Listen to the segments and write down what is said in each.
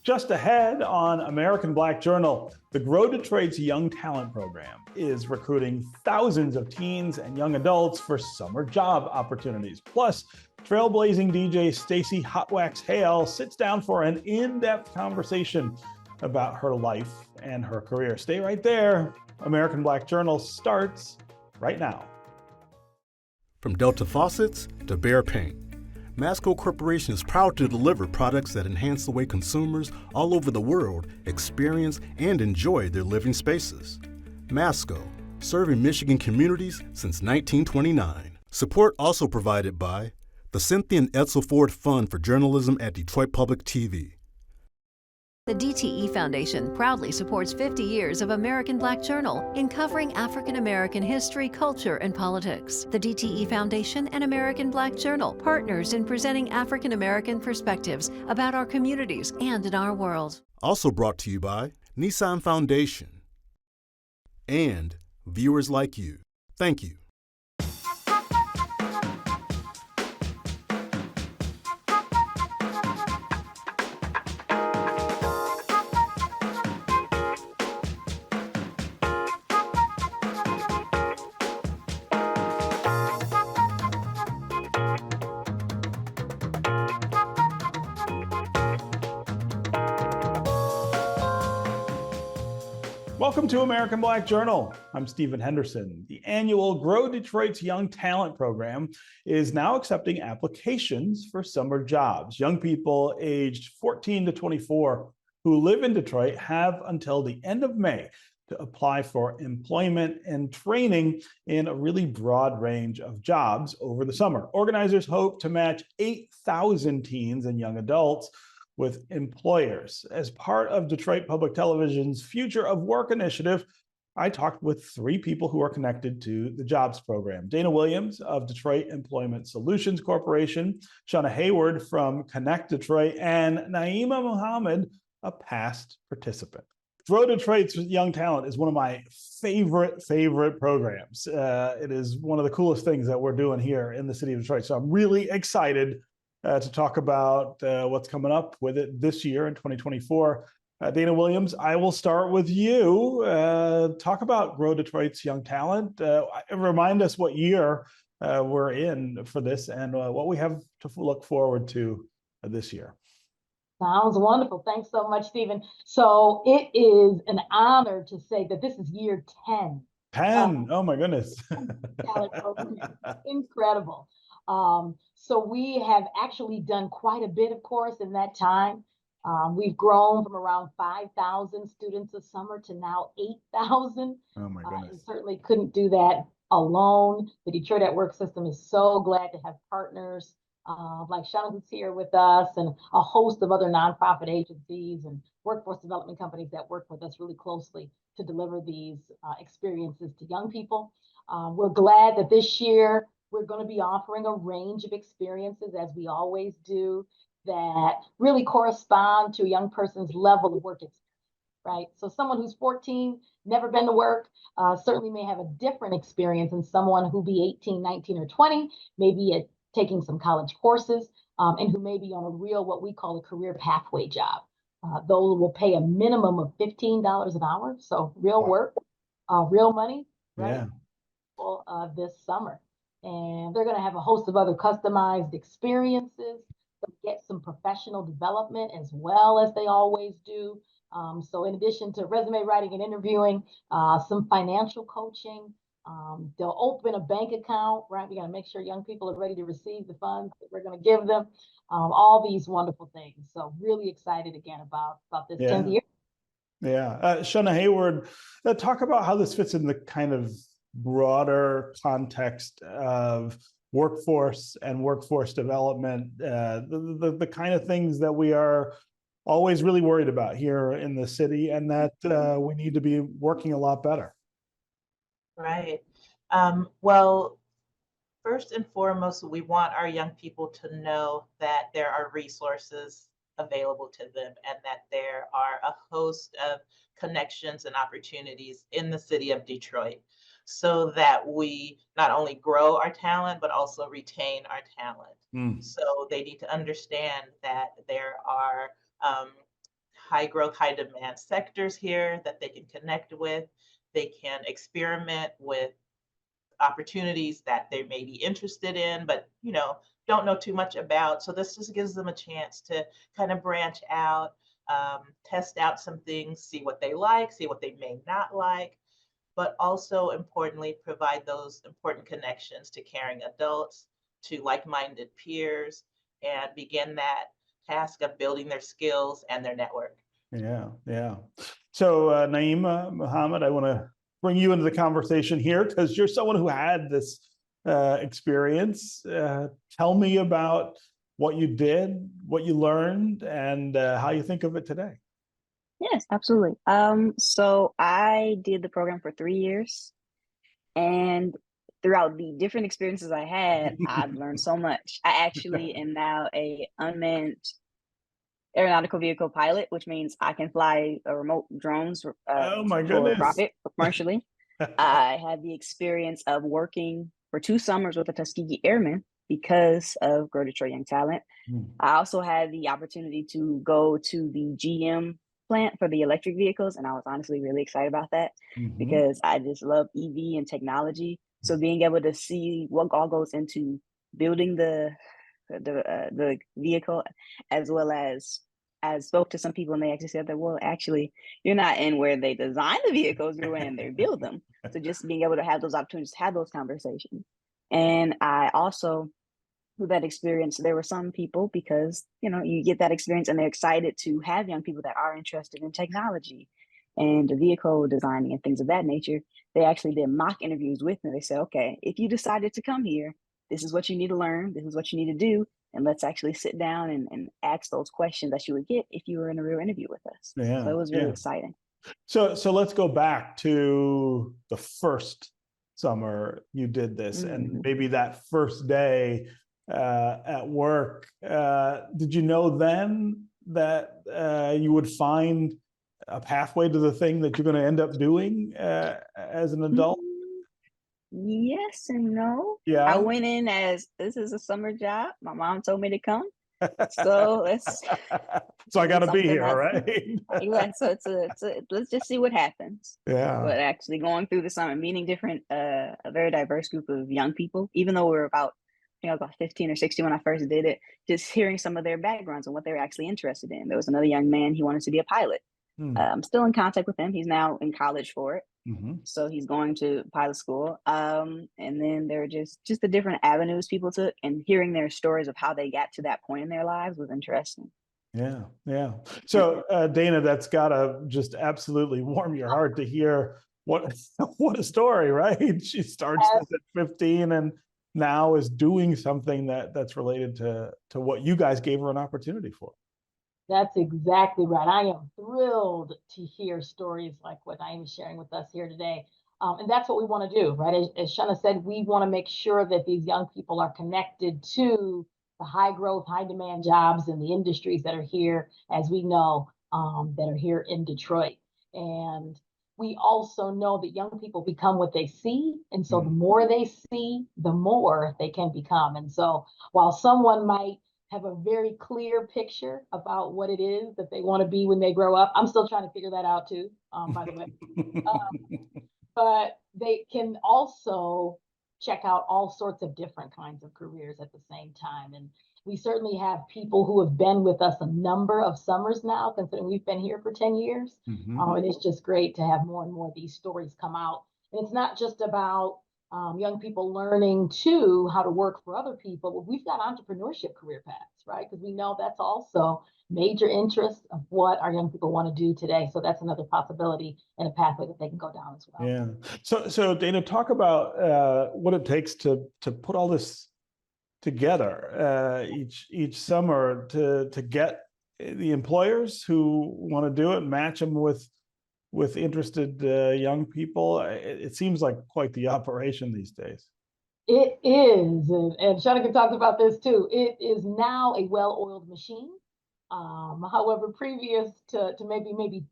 Just ahead on American Black Journal, the Grow Detroit's Young Talent Program is recruiting thousands of teens and young adults for summer job opportunities. Plus, trailblazing DJ Stacey Hotwaxx Hale sits down for an in-depth conversation about her life and her career. Stay right there. American Black Journal starts right now. From Delta Faucets to Behr Paint, Masco Corporation is proud to deliver products that enhance the way consumers all over the world experience and enjoy their living spaces. Masco, serving Michigan communities since 1929. Support also provided by the Cynthia and Edsel Ford Fund for Journalism at Detroit Public TV. The DTE Foundation proudly supports 50 years of American Black Journal in covering African American history, culture, and politics. The DTE Foundation and American Black Journal partners in presenting African American perspectives about our communities and in our world. Also brought to you by Nissan Foundation and viewers like you. Thank you. Welcome to American Black Journal. I'm Stephen Henderson. The annual Grow Detroit's Young Talent Program is now accepting applications for summer jobs. Young people aged 14 to 24 who live in Detroit have until the end of May to apply for employment and training in a really broad range of jobs over the summer. Organizers hope to match 8,000 teens and young adults with employers. As part of Detroit Public Television's Future of Work initiative, I talked with three people who are connected to the jobs program. Dana Williams of Detroit Employment Solutions Corporation, Shauna Hayward from Connect Detroit, and Naima Muhammad, a past participant. Grow Detroit's Young Talent is one of my favorite programs. It is one of the coolest things that we're doing here in the city of Detroit. So I'm really excited to talk about what's coming up with it this year in 2024. Dana Williams, I will start with you. Talk about Grow Detroit's Young Talent. Remind us what year we're in for this and what we have to look forward to this year. Sounds wonderful. Thanks so much, Stephen. So it is an honor to say that this is year 10. 10, oh my goodness. Talent program. Incredible. So we have actually done quite a bit, of course, in that time. We've grown from around 5,000 students a summer to now 8,000. Oh my goodness. And certainly couldn't do that alone. The Detroit at Work system is so glad to have partners like Shauna, who's here with us, and a host of other nonprofit agencies and workforce development companies that work with us really closely to deliver these experiences to young people. We're glad that this year we're going to be offering a range of experiences, as we always do, that really correspond to a young person's level of work experience, right? So someone who's 14, never been to work, certainly may have a different experience than someone who be 18, 19, or 20, maybe taking some college courses, and who may be on a real, what we call a career pathway job. Those will pay a minimum of $15 an hour, so real work, real money, right? Yeah. This summer. And they're going to have a host of other customized experiences, get some professional development as well, as they always do. So in addition to resume writing and interviewing, some financial coaching, they'll open a bank account, right? We got to make sure young people are ready to receive the funds that we're going to give them, all these wonderful things. So really excited again about this 10th year. Yeah. Shauna Hayward, talk about how this fits in the kind of broader context of workforce and workforce development, the kind of things that we are always really worried about here in the city, and that we need to be working a lot better. Right. Well, first and foremost, we want our young people to know that there are resources available to them and that there are a host of connections and opportunities in the city of Detroit, so that we not only grow our talent, but also retain our talent. So they need to understand that there are high growth, high demand sectors here that they can connect with. They can experiment with opportunities that they may be interested in, but don't know too much about. So this just gives them a chance to kind of branch out, test out some things, see what they like, see what they may not like, but also importantly, provide those important connections to caring adults, to like-minded peers, and begin that task of building their skills and their network. Yeah, yeah. So Naima Muhammad, I want to bring you into the conversation here because you're someone who had this experience. Tell me about what you did, what you learned, and how you think of it today. Yes, absolutely. So I did the program for 3 years, and throughout the different experiences I had, I've learned so much. I actually am now a unmanned aeronautical vehicle pilot, which means I can fly remote drones Oh my for goodness. profit commercially. I had the experience of working for 2 summers with the Tuskegee Airmen because of Grow Detroit Young Talent. I also had the opportunity to go to the GM plant for the electric vehicles, and I was honestly really excited about that because I just love EV and technology. So being able to see what all goes into building the vehicle, as well as I spoke to some people and they actually said that, well, actually, you're not in where they design the vehicles, you're in they build them. So just being able to have those opportunities, have those conversations. And I also, through that experience, there were some people, because, you get that experience and they're excited to have young people that are interested in technology and vehicle designing and things of that nature. They actually did mock interviews with me. They said, okay, if you decided to come here, this is what you need to learn, this is what you need to do, and let's actually sit down and ask those questions that you would get if you were in a real interview with us. Yeah, so it was really exciting. So let's go back to the first summer you did this, and maybe that first day at work. Did you know then that you would find a pathway to the thing that you're going to end up doing as an adult? Yes and no. Yeah. I went in as, this is a summer job. My mom told me to come. So so I got to be here, right? Yeah, so it's let's just see what happens. Yeah. But actually going through the summer, meeting different, a very diverse group of young people, even though we were about 15 or 16 when I first did it, just hearing some of their backgrounds and what they were actually interested in. There was another young man, he wanted to be a pilot. I'm still in contact with him. He's now in college for it. So he's going to pilot school. And then there are just the different avenues people took, and hearing their stories of how they got to that point in their lives was interesting. Yeah, yeah. So Dana, that's gotta just absolutely warm your heart to hear what a story, right? She starts this at 15 and now is doing something that's related to what you guys gave her an opportunity for. That's exactly right. I am thrilled to hear stories like what I am sharing with us here today. And that's what we want to do, right? As Shana said, we want to make sure that these young people are connected to the high growth, high demand jobs and the industries that are here, as we know, that are here in Detroit. And we also know that young people become what they see. And so the more they see, the more they can become. And so while someone might have a very clear picture about what it is that they want to be when they grow up, I'm still trying to figure that out too, by the way. But they can also check out all sorts of different kinds of careers at the same time. And we certainly have people who have been with us a number of summers now, considering we've been here for 10 years. And it's just great to have more and more of these stories come out. And it's not just about young people learning too how to work for other people, but we've got entrepreneurship career paths, right? Because we know that's also major interest of what our young people want to do today. So that's another possibility and a pathway that they can go down as well. Yeah. So Dana, talk about what it takes to put all this together each summer to get the employers who want to do it, match them with interested young people. It seems like quite the operation these days. It is, and Shanika talked about this too. It is now a well-oiled machine. However, previous to maybe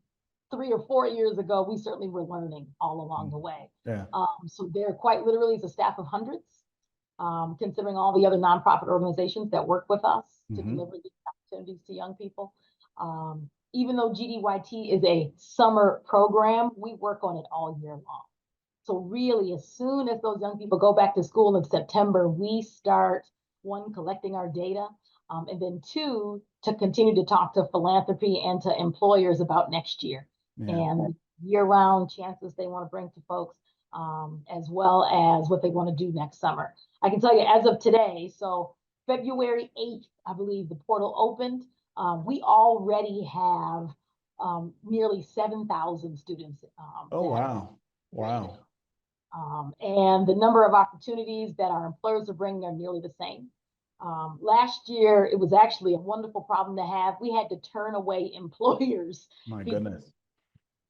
3 or 4 years ago, we certainly were learning all along the way. Yeah. So there quite literally is a staff of hundreds, considering all the other nonprofit organizations that work with us to deliver these opportunities to young people. even though GDYT is a summer program, we work on it all year long. So really, as soon as those young people go back to school in September, we start, one, collecting our data, and then two, to continue to talk to philanthropy and to employers about next year. Yeah. And year-round chances they want to bring to folks, as well as what they want to do next summer. I can tell you as of today, so February 8th, I believe the portal opened. We already have nearly 7,000 students. Oh, wow. Wow. And the number of opportunities that our employers are bringing are nearly the same. Last year, it was actually a wonderful problem to have. We had to turn away employers. My goodness.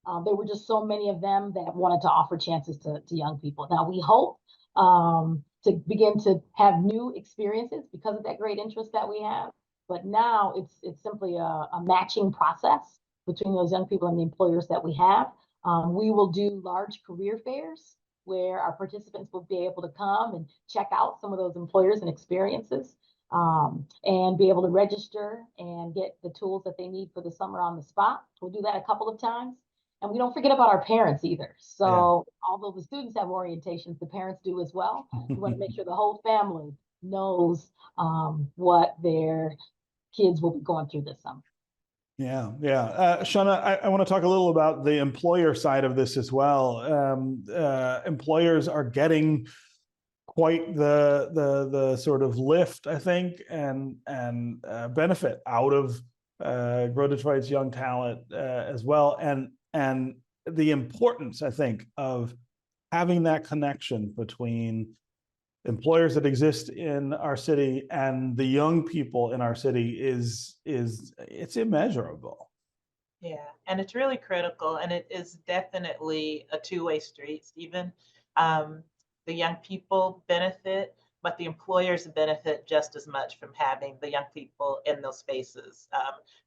There were just so many of them that wanted to offer chances to young people. Now we hope to begin to have new experiences because of that great interest that we have. But now it's simply a matching process between those young people and the employers that we have. We will do large career fairs where our participants will be able to come and check out some of those employers and experiences, and be able to register and get the tools that they need for the summer on the spot. We'll do that a couple of times. And we don't forget about our parents either. So although the students have orientations, the parents do as well. We want to make sure the whole family knows what their kids will be going through this summer. Yeah, yeah. Shauna, I want to talk a little about the employer side of this as well. Employers are getting quite the sort of lift, I think, and benefit out of Grow Detroit's young talent as well, and the importance, I think, of having that connection between employers that exist in our city and the young people in our city is it's immeasurable. Yeah, and it's really critical, and it is definitely a two-way street, Stephen. The young people benefit, but the employers benefit just as much from having the young people in those spaces.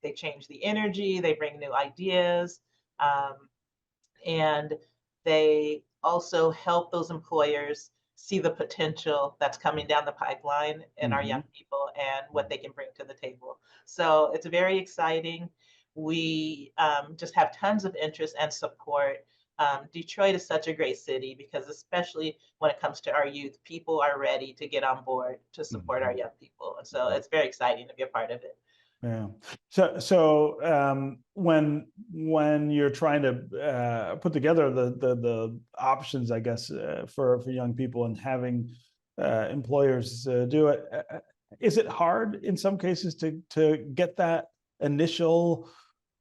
They change the energy, they bring new ideas, and they also help those employers see the potential that's coming down the pipeline in our young people and what they can bring to the table. So it's very exciting. We just have tons of interest and support. Detroit is such a great city because especially when it comes to our youth, people are ready to get on board to support our young people. And so it's very exciting to be a part of it. Yeah. So when you're trying to put together the options, I guess, for young people and having employers do it, is it hard in some cases to get that initial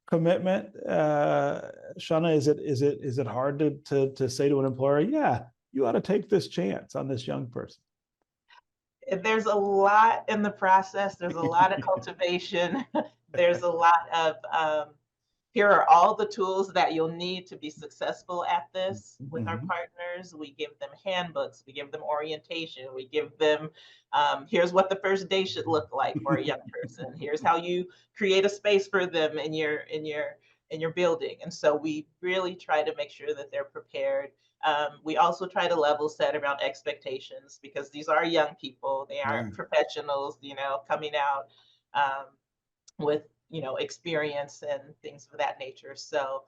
commitment? Shauna, is it hard to say to an employer, yeah, you ought to take this chance on this young person? There's a lot in the process. There's a lot of cultivation. There's a lot of, here are all the tools that you'll need to be successful at this with our partners. We give them handbooks, we give them orientation, we give them, here's what the first day should look like for a young person. Here's how you create a space for them in your building. And so we really try to make sure that they're prepared. We also try to level set around expectations because these are young people. They aren't professionals, coming out with, experience and things of that nature. So,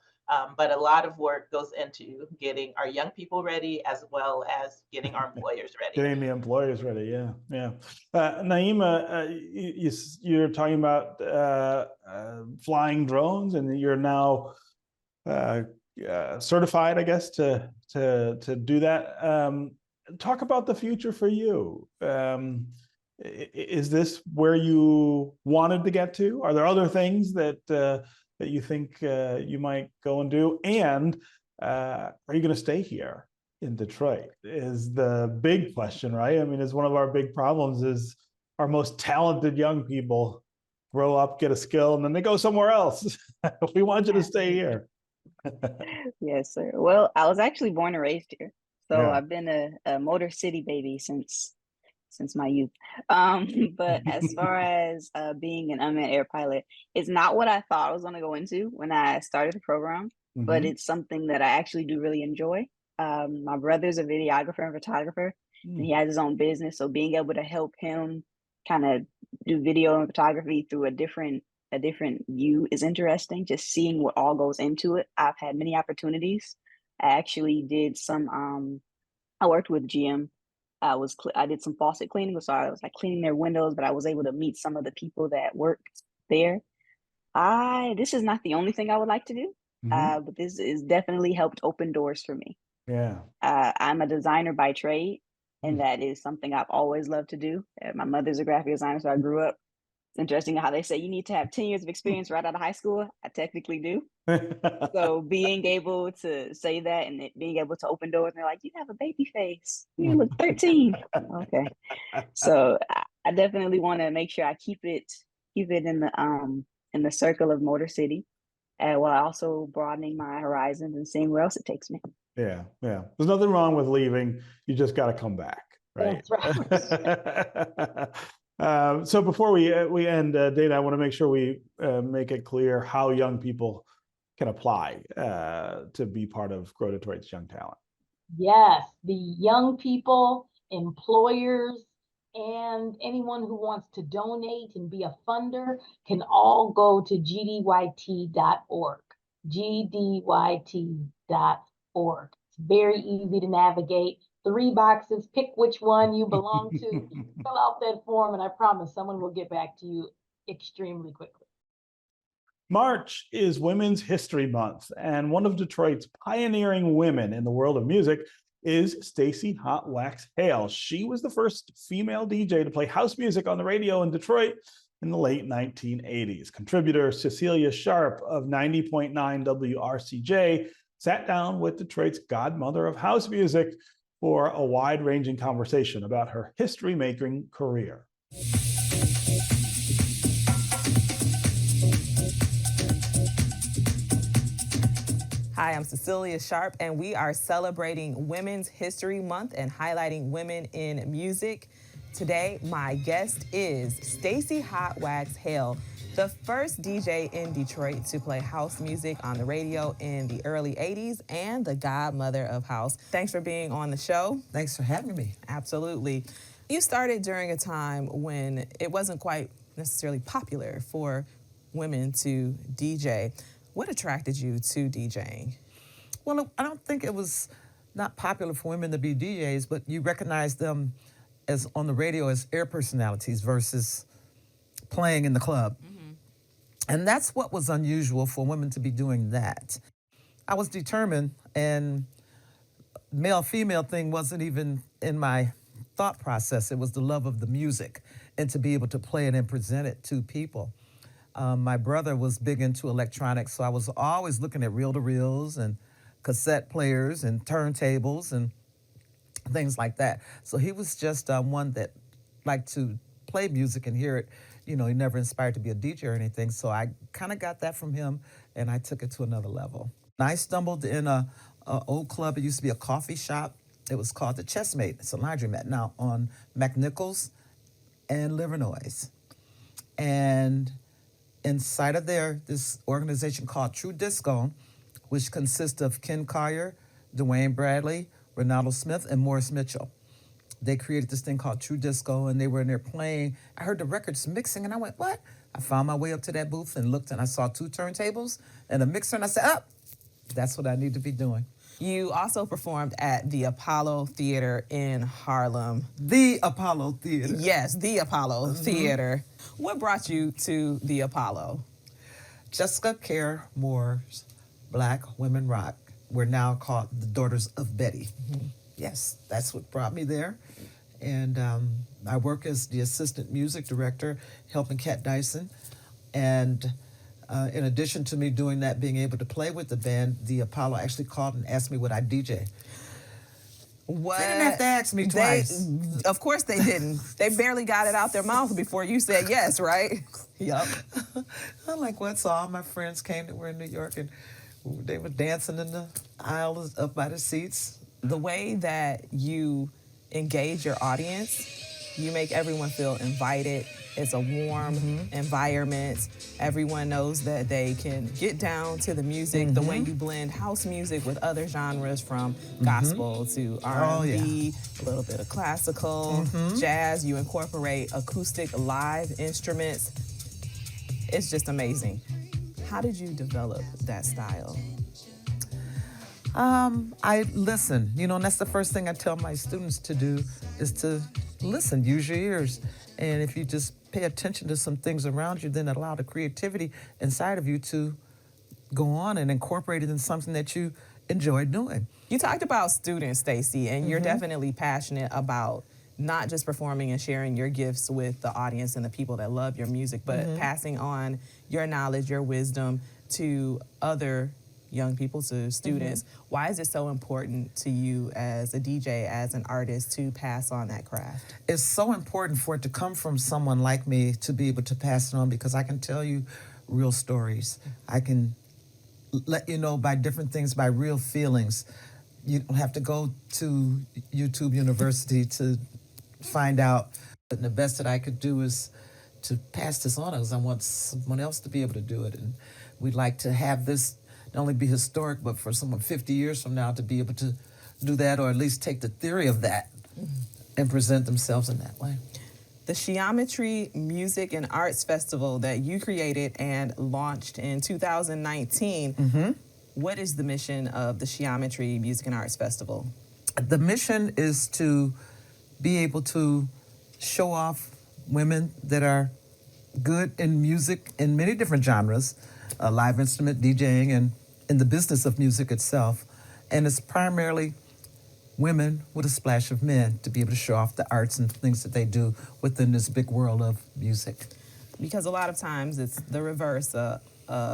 but a lot of work goes into getting our young people ready as well as getting our employers ready. Getting the employers ready, yeah. Naima, you're talking about flying drones, and you're now certified, I guess, to do that. Talk about the future for you. Is this where you wanted to get to? Are there other things that you think you might go and do? And are you going to stay here in Detroit? Is the big question, right? I mean, it's one of our big problems is our most talented young people grow up, get a skill, and then they go somewhere else. We want you to stay here. Yes, sir. Well, I was actually born and raised here. So Yeah. I've been a Motor City baby since my youth. But as far as being an unmanned air pilot, it's not what I thought I was going to go into when I started the program, but it's something that I actually do really enjoy. My brother's a videographer and photographer, and he has his own business. So being able to help him kind of do video and photography through a different a different view is interesting. Just seeing what all goes into it. I've had many opportunities. I actually did some. I worked with GM. I did some faucet cleaning, so I was like cleaning their windows, but I was able to meet some of the people that worked there. This is not the only thing I would like to do, but this is definitely helped open doors for me. Yeah. I'm a designer by trade, and that is something I've always loved to do. My mother's a graphic designer, so I grew up. It's interesting how they say you need to have 10 years of experience right out of high school. I technically do. So being able to say that and being able to open doors, and they're like, you have a baby face. You look 13. Okay. So I definitely want to make sure I keep it in the circle of Motor City, while also broadening my horizons and seeing where else it takes me. Yeah. There's nothing wrong with leaving. You just got to come back, right? That's right. So before we end, Dana, I want to make sure we make it clear how young people can apply to be part of Grow Detroit's Young Talent. Yes, the young people, employers, and anyone who wants to donate and be a funder can all go to gdyt.org. gdyt.org. It's very easy to navigate. 3 boxes, pick which one you belong to, fill out that form, and I promise someone will get back to you extremely quickly. March is Women's History Month, and one of Detroit's pioneering women in the world of music is Stacey Hotwaxx Hale. She was the first female DJ to play house music on the radio in Detroit in the late 1980s. Contributor Cecelia Sharpe of 90.9 WRCJ sat down with Detroit's godmother of house music for a wide-ranging conversation about her history-making career. Hi, I'm Cecelia Sharpe, and we are celebrating Women's History Month and highlighting women in music. Today, my guest is Stacey Hotwaxx Hale, the first DJ in Detroit to play house music on the radio in the early 80s and the godmother of house. Thanks for being on the show. Thanks for having me. Absolutely. You started during a time when it wasn't quite necessarily popular for women to DJ. What attracted you to DJing? Well, I don't think it was not popular for women to be DJs, but you recognize them as on the radio as air personalities versus playing in the club. And that's what was unusual for women to be doing that. I was determined, and male-female thing wasn't even in my thought process. It was the love of the music and to be able to play it and present it to people. My brother was big into electronics, so I was always looking at reel-to-reels and cassette players and turntables and things like that. So he was just one that liked to play music and hear it. You know, he never inspired to be a DJ or anything, so I kind of got that from him, and I took it to another level. I stumbled in a old club. It used to be a coffee shop. It was called the Chessmate. It's a laundromat now on McNichols and Livernois. And inside of there, this organization called True Disco, which consists of Ken Collier, Dwayne Bradley, Ronaldo Smith, and Morris Mitchell. They created this thing called True Disco, and they were in there playing. I heard the records mixing, and I went, what? I found my way up to that booth and looked, and I saw 2 turntables and a mixer, and I said, that's what I need to be doing. You also performed at the Apollo Theater in Harlem. The Apollo Theater. Yes, the Apollo Theater. What brought you to the Apollo? Jessica Care Moore's Black Women Rock. We're now called the Daughters of Betty. Yes, that's what brought me there. And I work as the assistant music director, helping Kat Dyson. And in addition to me doing that, being able to play with the band, the Apollo actually called and asked me would I DJ. What? They didn't have to ask me twice. Of course they didn't. They barely got it out their mouth before you said yes, right? Yep. I'm like, what? So all my friends came that were in New York, and they were dancing in the aisles up by the seats. The way that you engage your audience, you make everyone feel invited. It's a warm environment. Everyone knows that they can get down to the music, the way you blend house music with other genres from gospel to R&B, a little bit of classical, jazz. You incorporate acoustic live instruments. It's just amazing. How did you develop that style? I listen, and that's the first thing I tell my students to do is to listen, use your ears. And if you just pay attention to some things around you, then allow the creativity inside of you to go on and incorporate it in something that you enjoy doing. You talked about students, Stacey, and you're definitely passionate about not just performing and sharing your gifts with the audience and the people that love your music, but passing on your knowledge, your wisdom to other young people, to students. Why is it so important to you as a DJ, as an artist, to pass on that craft? It's so important for it to come from someone like me to be able to pass it on, because I can tell you real stories. I can let you know by different things, by real feelings. You don't have to go to YouTube University to find out. But the best that I could do is to pass this on, because I want someone else to be able to do it. And we'd like to have this not only be historic, but for someone 50 years from now to be able to do that, or at least take the theory of that and present themselves in that way. The Geometry Music and Arts Festival that you created and launched in 2019, what is the mission of the Geometry Music and Arts Festival? The mission is to be able to show off women that are good in music in many different genres, live instrument, DJing, and in the business of music itself. And it's primarily women with a splash of men, to be able to show off the arts and things that they do within this big world of music. Because a lot of times it's the reverse. A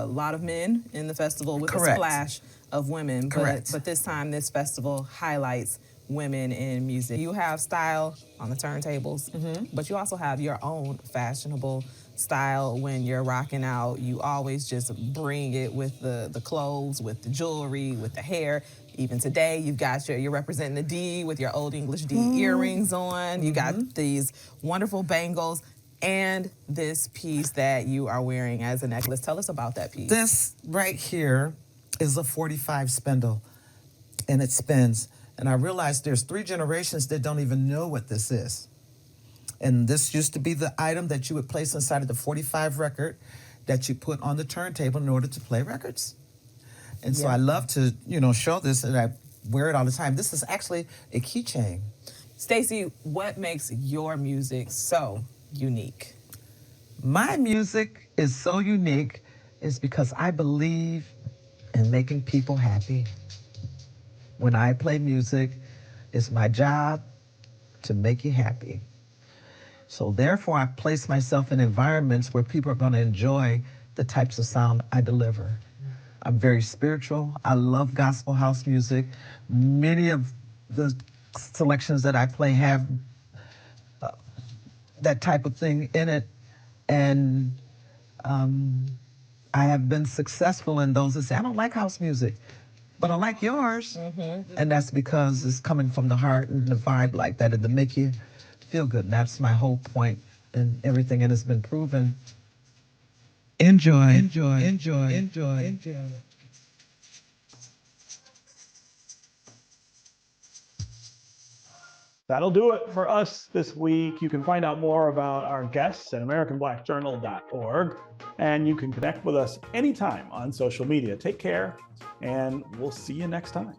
lot of men in the festival with Correct. a splash of women. Correct. But this time, this festival highlights women in music. You have style on the turntables, but you also have your own fashionable style when you're rocking out. You always just bring it with the clothes, with the jewelry, with the hair. Even today, you're representing the D with your Old English D earrings on. You got these wonderful bangles and this piece that you are wearing as a necklace. Tell us about that piece. This right here is a 45 spindle, and it spins. And I realized there's 3 generations that don't even know what this is. And this used to be the item that you would place inside of the 45 record that you put on the turntable in order to play records. And so I love to, show this, and I wear it all the time. This is actually a keychain. Stacey, what makes your music so unique? My music is so unique is because I believe in making people happy. When I play music, it's my job to make you happy. So therefore, I place myself in environments where people are going to enjoy the types of sound I deliver. I'm very spiritual. I love gospel house music. Many of the selections that I play have that type of thing in it. And I have been successful in those that say, I don't like house music, but I like yours. And that's because it's coming from the heart and the vibe like that, and to make you feel good. And that's my whole point, and everything that has been proven. Enjoy, enjoy, enjoy, enjoy, enjoy. That'll do it for us this week. You can find out more about our guests at AmericanBlackJournal.org, and you can connect with us anytime on social media. Take care, and we'll see you next time.